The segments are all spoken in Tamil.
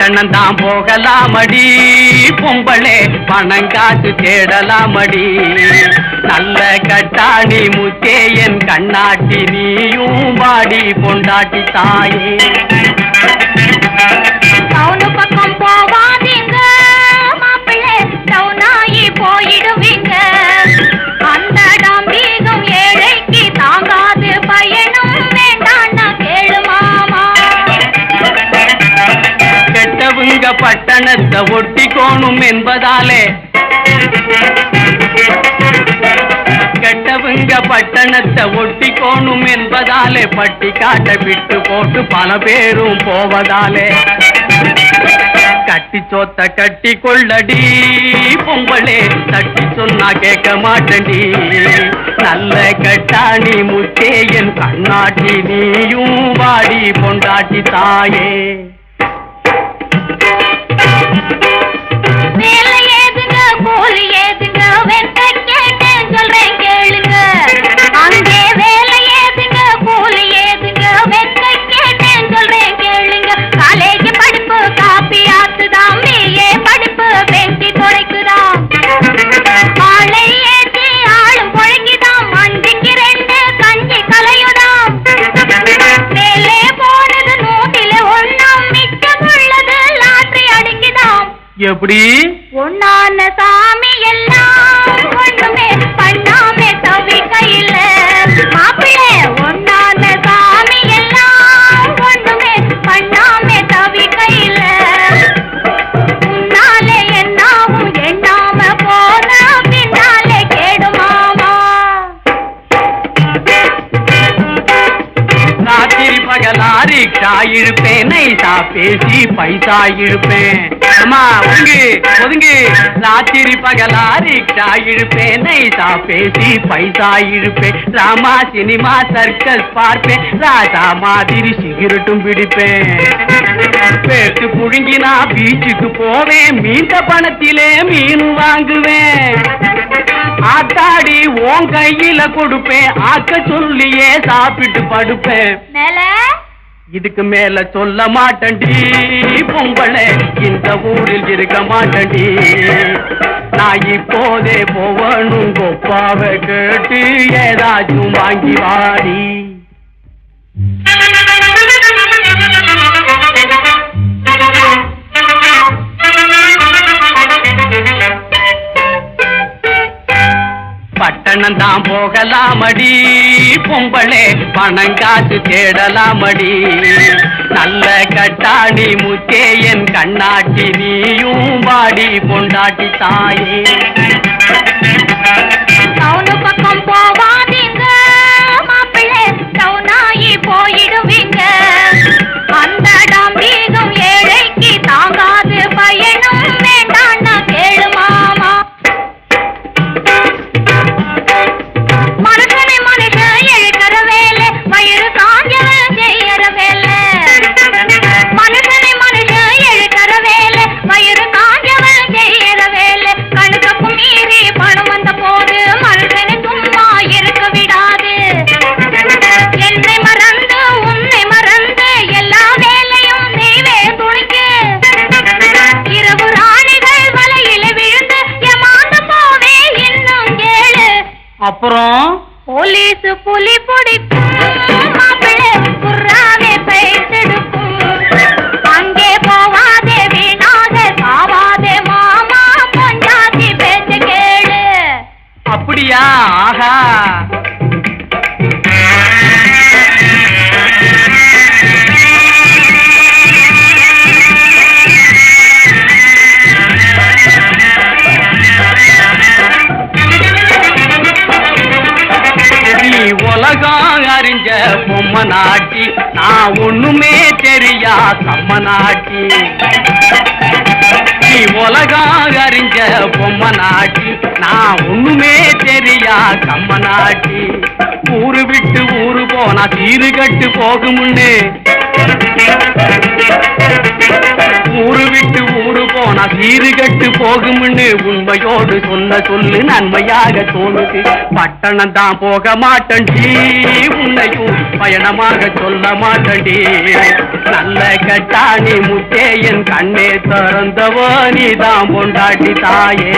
பட்டணம் தான் போகலாமடி பொம்பளே பணங்காசு தேடலாமடி நல்ல கட்டாணி முத்தே என் கண்ணாட்டி நீயும் வாடி பொண்டாட்டி தாயே டவுனு பக்கம் போவாதீங்க மாப்பிள்ளை டவுனாயி போயிடுவீங்க அந்த டாம்பீகம் ஏழைக்கு தாங்காது பயணம் வேண்டான்னா கேளு மாமா கெட்டவங்க பட்டணத்தை ஒட்டிக்கோணும் என்பதாலே கெட்டவங்க பட்டணத்தை ஒட்டிக்கோணும் என்பதாலே பட்டி காட்ட விட்டு போட்டு பல பேரும் போவதாலே கட்டி சோத்த கட்டி கொள்ளடி பொம்பளே தட்டி சொன்னா கேட்க மாட்டண்டி நல்ல கட்டாணி முத்தே என் கண்ணாட்டி நீயும் வாடி பொண்டாட்டி தாயே வேலை ஏதுங்க கூலி ஏதுங்க வெட்ட கேட்டேன் சொல்றேன் கேளுங்க அங்கே வேலை ஏதுங்க கூலி ஏதுங்க வெட்ட கேட்டேன் சொல்றேன் கேளுங்க காலேஜ் படிப்பு காப்பி ஆத்துதான் பிஏ படிப்பு பேசி குறைக்குதான் ஆளை ஏற்றி ஆளும் பொழைக்குதான் மஞ்சிக்கு 2 கஞ்சி கலையுதான் மேலே போனது 100 மிச்சம் உள்ளது லாட்டரி அடிக்குதான் எப்படி ஒன்னான சாமி எல்லாம் ஒண்ணுமே பண்ணாமே தவிக்கையில மாப்பிள்ளை ஒன்னான சாமி எல்லாம் ஒண்ணுமே பண்ணாமே தவிக்கையில முன்னாலே என்னாவும் எண்ணாம போன பின்னாலே கேடுமாமா ராத்திரி பகலா ரிக்ஷா இழுப்பேன் நைசா பேசி பைசா இழுப்பேன் அம்மா ஒதுங்கு ராத்திரி பகலா ரிக்ஷா இழுப்பேன் நைசா பேசி பைசா இழுப்பேன் ராமா சினிமா சர்க்கஸ் பார்ப்பேன் ராஜா மாதிரி சிகரெட்டும் பிடிப்பேன் பேட்டு புழுங்கினா பீச்சுக்கு போவேன் மீந்த பணத்திலே மீன் வாங்குவேன் ஆத்தாடி உன் கையில கொடுப்பேன் ஆக்க சொல்லியே சாப்பிட்டு படுப்பேன் இதுக்கு மேல சொல்ல மாட்டண்டி பொம்பளை இந்த ஊரில் இருக்க மாட்டண்டி நான் இப்போதே போவனும் கொப்பாவை கேட்டு ஏதாச்சும் வாங்கி வாடி பட்டணம் தான் போகலாமடி பொம்பளே பணங்காசு தேடலாமடி நல்ல கட்டாணி முத்தே என் கண்ணாட்டி நீயும் வாடி பொண்டாட்டி தாயே டவுனு பக்கம் போவாதீங்க மாப்பிள்ளை டவுனாயி போயிடுவீங்க அந்த டாம்பீகம் ஏழைக்கு தாங்காது பயணம் வேண்டான்னா கேளு மாமா மனுஷனை மனுஷன் எழுக்கிற வேலை வயிறு காஞ்சவன் செய்யற வேலை மனுஷனை மனுஷன் எழுக்கிற வேலை வயிறு காஞ்சவன் செய்யற வேலை கணக்குக்கும் மீறி பணம் வந்த போது மனுஷனை சும்மா இருக்க விடாது என்னை மறந்து உன்னை மறந்து எல்லா வேலையும் செய்வே துணிக்கு இரவு ராணிகள் வலையில விழுந்து ஏமாந்து போவே இன்னும் கேளு அப்புறம் போலீஸ் புலி பிடிக்கும் மாப்பிள்ளை குர்ராவே பைத்தெடுக்கும் அங்கே போவாதே வீணாக சாவாதே மாமா பொஞ்சாதி பேச்ச கேளு அப்படியா ஆஹா உலகம் அறிஞ்ச பொம்மை நாட்டி நான் ஒண்ணுமே தெரியா கம்ம நாட்டி நீ உலகம் அறிஞ்ச பொம்மை நாட்டி நான் ஒண்ணுமே தெரியா கம்ம நாட்டி ஊரு விட்டு ஊரு போனா தீரு கட்டு போகுமுன்னு ஊரு விட்டு ஊரு போனா போனா சீருகட்டு போகும்னு உண்மையோடு சொன்ன சொல்லு நன்மையாக தோணுது. பட்டணம் தான் போக மாட்டண்டி, உன்னையும் பயணமாக சொல்ல மாட்டண்டி. நல்ல கட்டாணி முத்தே என் கண்ணே திறந்தவோ நீதான் பொண்டாட்டி தாயே.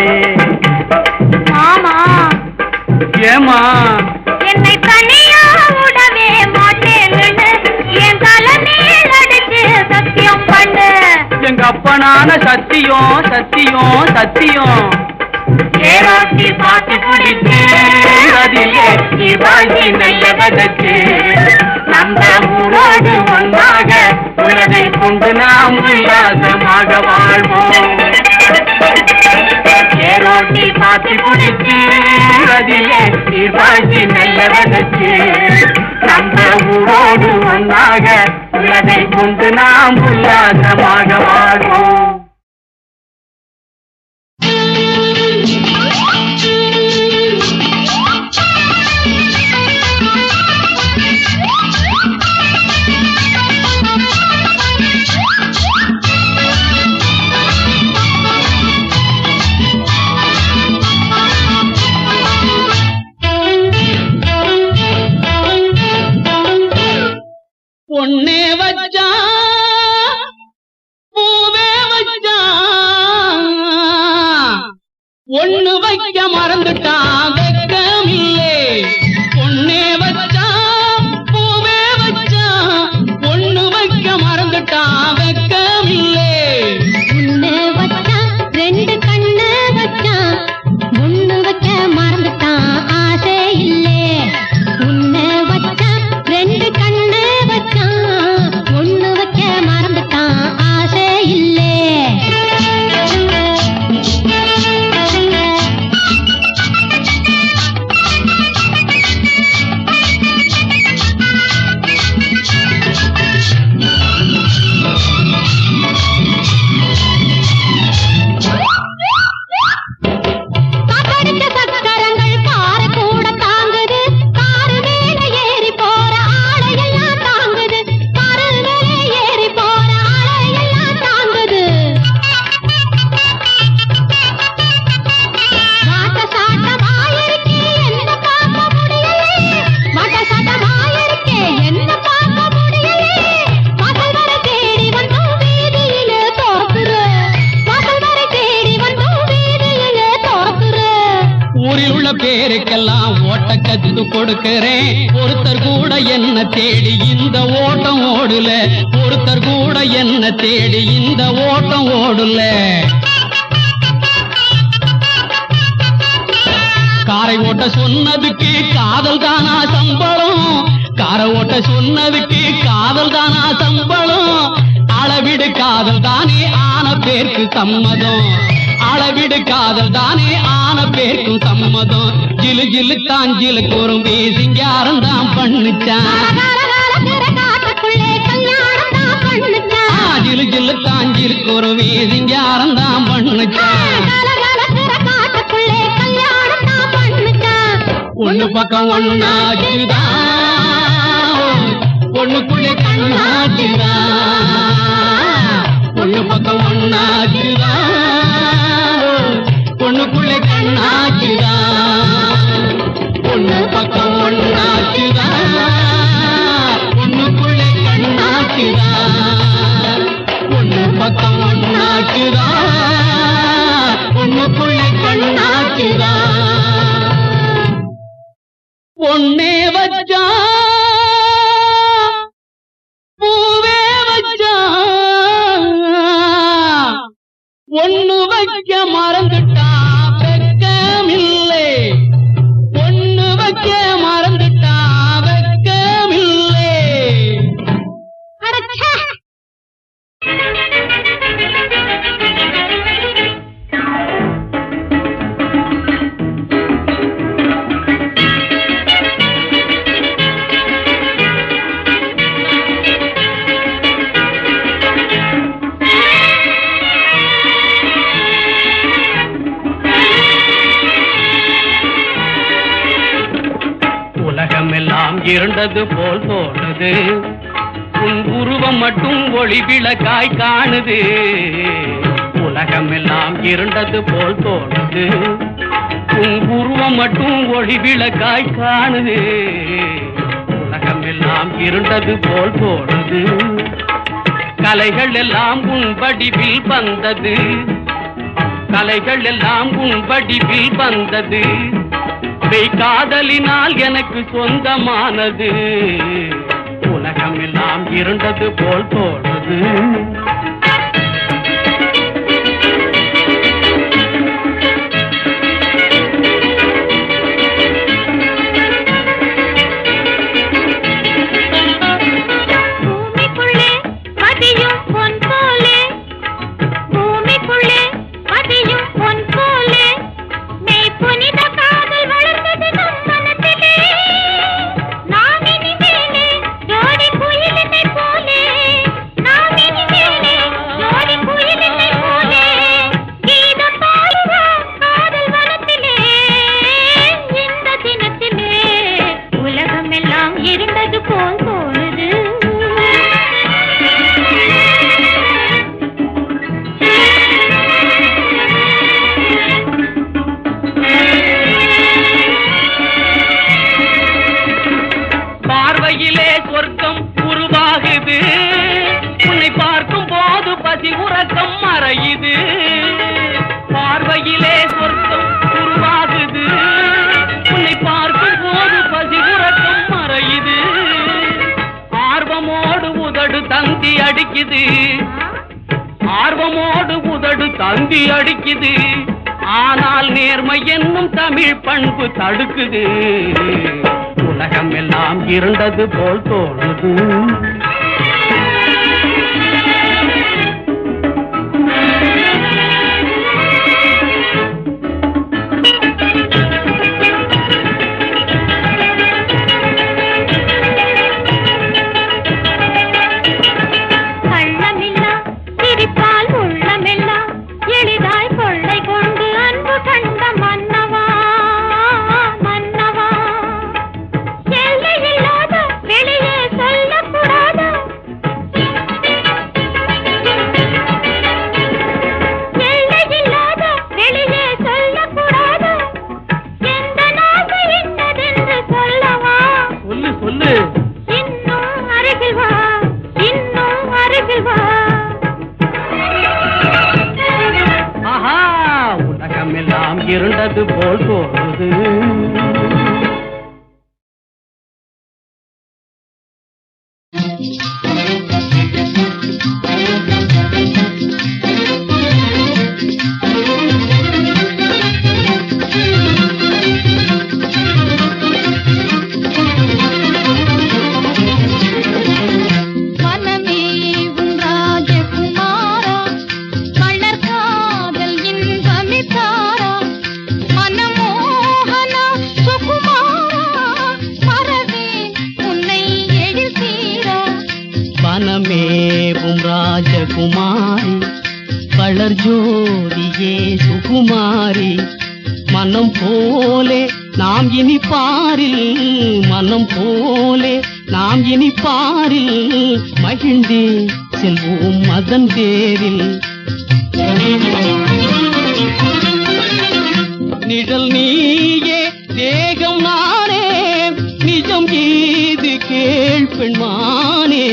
மாமா ஏமா என்னை தனியா விடவே மாட்டேன்னு என் தலைமையில் அடிச்சு சத்தியம் பண்ணு. எங்க அப்பனான சத்தியம் சத்தியம் சத்தியம். ஏராட்டி பாத்தி பிடிச்சு அதிலே நீ வாழ்க்கை நல்ல வதச்சு. நம்ம ஊரோடு ஒன்றாக உலகை கொண்டு நாம் உல்லாசமாக வாழ்வோம். ஏரோட்டி பாத்தி பிடிச்சு அதிலே நீ வாழ்க்கை நல்ல வதச்சு. நம்ம ஊரோடு ஒன்றாக உலகை கொண்டு நாம் உல்லாசமாக வாழ்வோம். பொன்னே வச்சா பூவே வச்சா ஒண்ணு வைக்க மறந்துட்டான் வெக்கமில்லே. பொன்னே வச்சா பூவே வச்சா ஒண்ணு வைக்க மறந்துட்டான் வெக்கமில்லே. ஒண்ணு வச்சா ரெண்டு கண்ணு வச்சா ஒண்ணு வைக்க மறந்துட்டான் ஆசை இல்லே. ஒண்ணு வச்சா ரெண்டு கண்ணு வச்சா ஒண்ணு வைக்க மறந்துட்டான் ஆசை இல்லே. பேருக்கெல்லாம் ஓட்ட கத்து கொடுக்கிறேன். ஒருத்தர் கூட என்ன தேடி இந்த ஓட்டம் ஓடுல. ஒருத்தர் கூட என்ன தேடி இந்த ஓட்டம் ஓடுல. காரை ஓட்ட சொன்னதுக்கு காதல் தானா சம்பளம். காரை ஓட்ட சொன்னதுக்கு காதல் தானா சம்பளம். அளவிடு காதல் தானே ஆன பேருக்கு சம்மதம். அளவிடு காதல் தானே ஆன பேருக்கும் சம்மதம். ஜிலு ஜிலு தாஞ்சிலு குறும்பி சிங்காரம் தான் பண்ணுச்சான். ஜிலு ஜிலு தாஞ்சிலு குறும்பி சிங்காரம் தான் பண்ணுச்சான். ஒண்ணு பக்கம் ஒண்ணாச்சுதான் ஒண்ணுக்குள்ளே கண்ணாச்சுதான். ஒண்ணு பக்கம் ஒண்ணாச்சுதான் ஒண்ணுக்குள்ளே கண்ணாச்சுதான். ஒண்ணு பக்கம் ஒண்ணாச்சுதான் ஒண்ணுக்குள்ளே கண்ணாச்சுதான். ஒண்ணு பக்கம் ஒண்ணாச்சுதான் ஒண்ணுக்குள்ளே கண்ணாச்சுதான். பொன்னே வச்சா பூவே வச்சா ஒண்ணு வைக்க மறந்துட்டா வெக்கமில்லை. ஒண்ணு வைக்க மறந்துட்டா வெக்கமில்லை. உலகமெல்லாம் இருண்டது போல் தோணுது. உன் உருவம் மட்டும் ஒளி விளக்காய் காணுது. உலகம் உலகமெல்லாம் இருண்டது போல் தோணுது, உன் உருவம் மட்டும் ஒளி விளக்காய் காணுது. உலகமெல்லாம் இருண்டது போல் தோணுது, கலைகள் எல்லாம் உன் வடிவில் வந்தது, கலைகள் எல்லாம் உன் வடிவில் வந்தது. காதலினால் எனக்கு சொந்தமானது, உலகமெல்லாம் இருண்டது போல் தோணுது. ஆர்வமோடு உதடு தந்தி அடிக்குது, ஆனால் நேர்மை என்னும் தமிழ் பண்பு தடுக்குது. உலகம் எல்லாம் இருண்டது போல் தோணுது. இருண்டது போல் தோணுது. ராஜகுமாரி வளர் ஜோதியே சுகுமாரி, மனம் போலே நாம் இனி பாரில், மனம் போலே நாம் இனி பாரில் மகிழ்ந்தே செல்வோம் மதன் தேரில். நிழல் நீயே தேகம் நானே, நிஜம் ஏது கேள் பெண்மானே.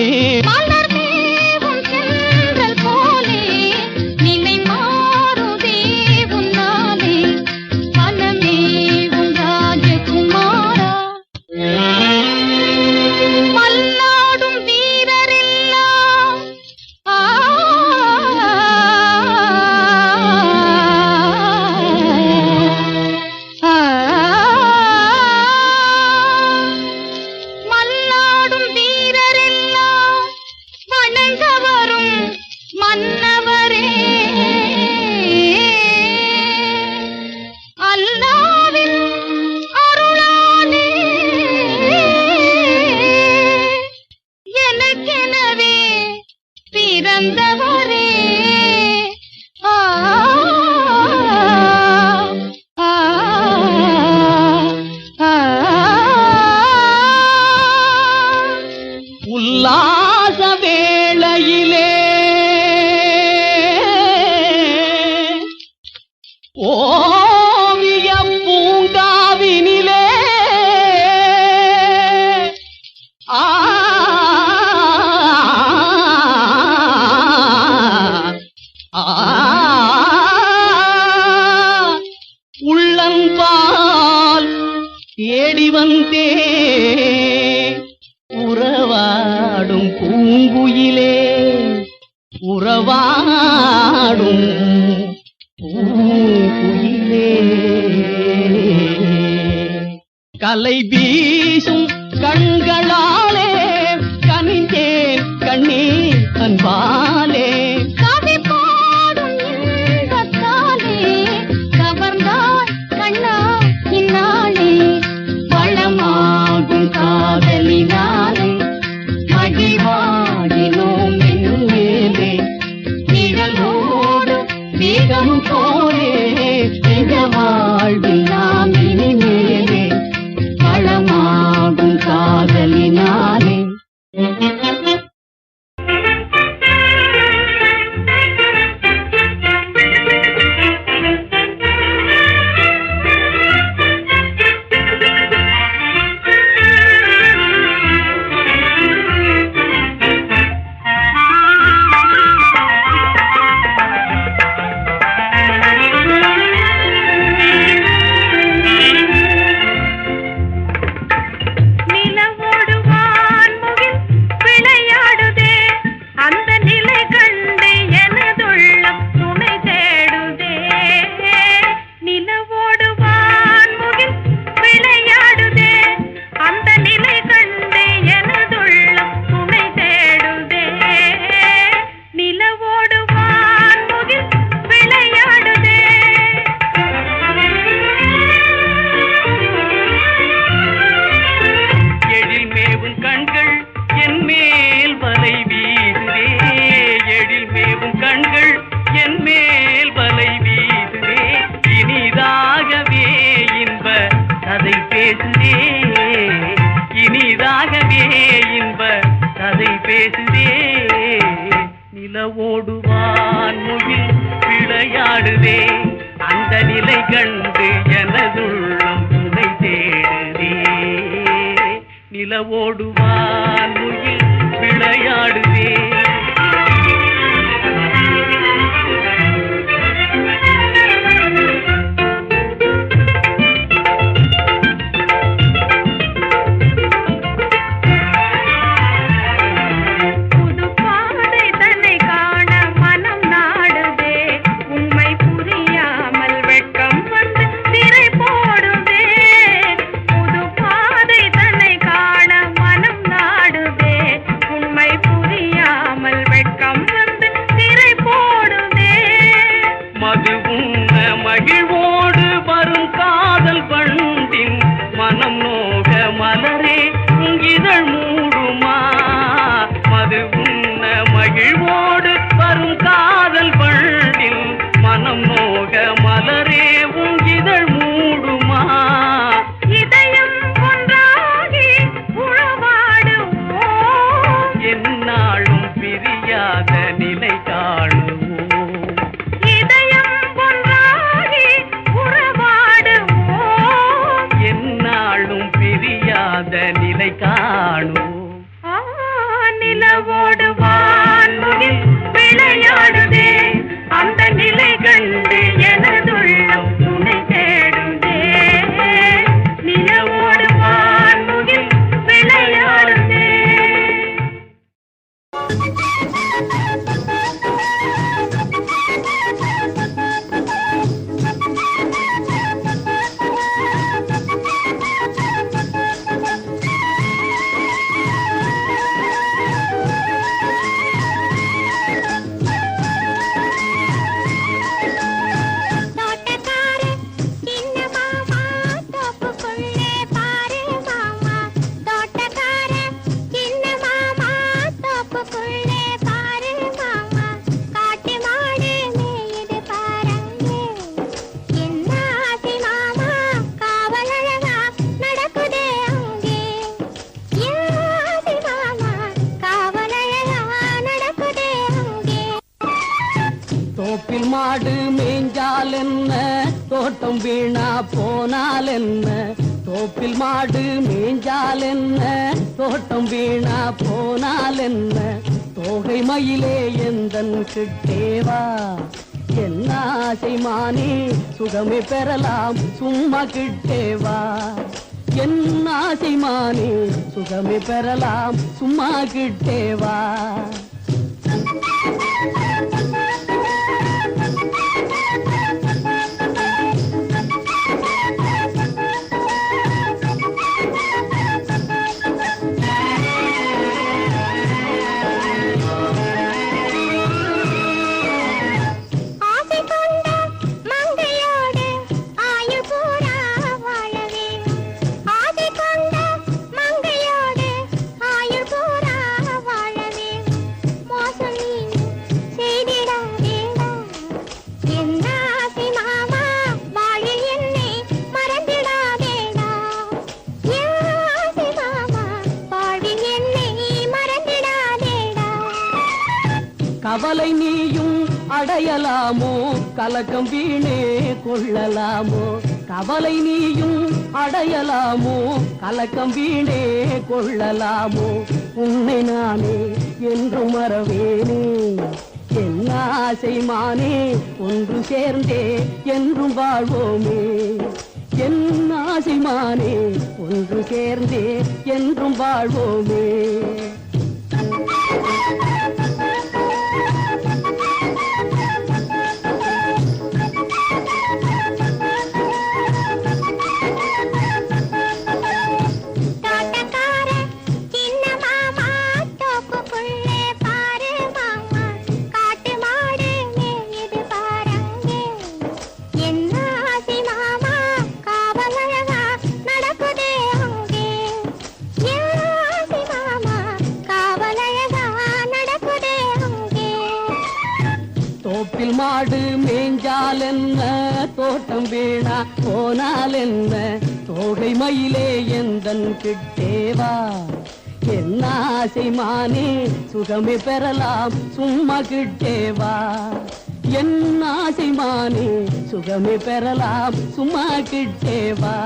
ஓவிய பூங்காவினிலே ஆ உள்ளன்பால் தேடி வந்தே உறவாடும் பூங்குயிலே உறவாடும் பூங்குயிலே கலை வீசும் கண்களாலே கனிந்தேன் கண்ணீர் அன்பாலே கவி பாடும் இன்பத்தாலே கவர்ந்தாய் கண்ணா இந்நாளே வளமாகும் காதலினாலே மகிழ்வாடினோம் என்னும் மேலே நிழலோடு வேகம் போலே நிஜ வாழ்வில் நாம் இனிமேலே வளமாகும் காதலினாலே இனிதாகவே இன்ப கதை பேசுதே நிலவோடுவான் முகில் விளையாடுதே அந்த நிலை கண்டு எனதுள்ளம் துணை தேடுதே நிலவோடுவான் முகில் விளையாடுதே பாதை தன்னை காண மனம் நாடுதே மேய்ஞ்சால் என்ன தோட்டம் வீணா போனால் என்ன தோப்பில் மாடு மேய்ஞ்சால் என்ன தோட்டம் வீணா போனால் என்ன தோகை மயிலே எந்தன் கிட்டேவா என்ன ஆசை மானே சுகமே பெறலாம் சும்மா கிட்டேவா என்ன ஆசை மானே சுகமே பெறலாம் சும்மா கிட்டேவா கவலை நீயும் அடையலாமோ கலக்கம் வீணே கொள்ளலாமோ கவலை நீயும் அடையலாமோ கலக்கம் வீணே கொள்ளலாமோ உன்னை நானே என்றும் மறவேனே என்ன ஆசை மானே ஒன்று சேர்ந்தே என்றும் வாழ்வோமே என்ன ஆசை மானே ஒன்று சேர்ந்தே என்றும் வாழ்வோமே தோப்பில் மாடு மேய்ஞ்சால் என்ன தோட்டம் வீணா போனால் என்ன தோகை மயிலே எந்தன் கிட்டேவா என்ன ஆசை மானே சுகமே பெறலாம் சும்மா கிட்டேவா என்ன ஆசை மானே சுகமே பெறலாம் சும்மா கிட்டேவா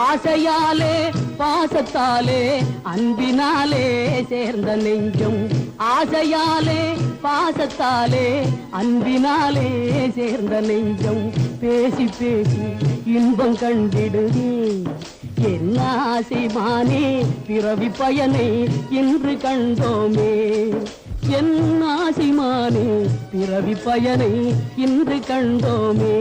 ஆசையாலே பாசத்தாலே அன்பினாலே சேர்ந்த நெஞ்சம் ஆசையாலே பாசத்தாலே அன்பினாலே சேர்ந்த நெஞ்சம் பேசி பேசி இன்பம் கண்டிடுதே என்ன ஆசை மானே பிறவி பயனை இன்று கண்டோமே என்ன ஆசை மானே பிறவி பயனை இன்று கண்டோமே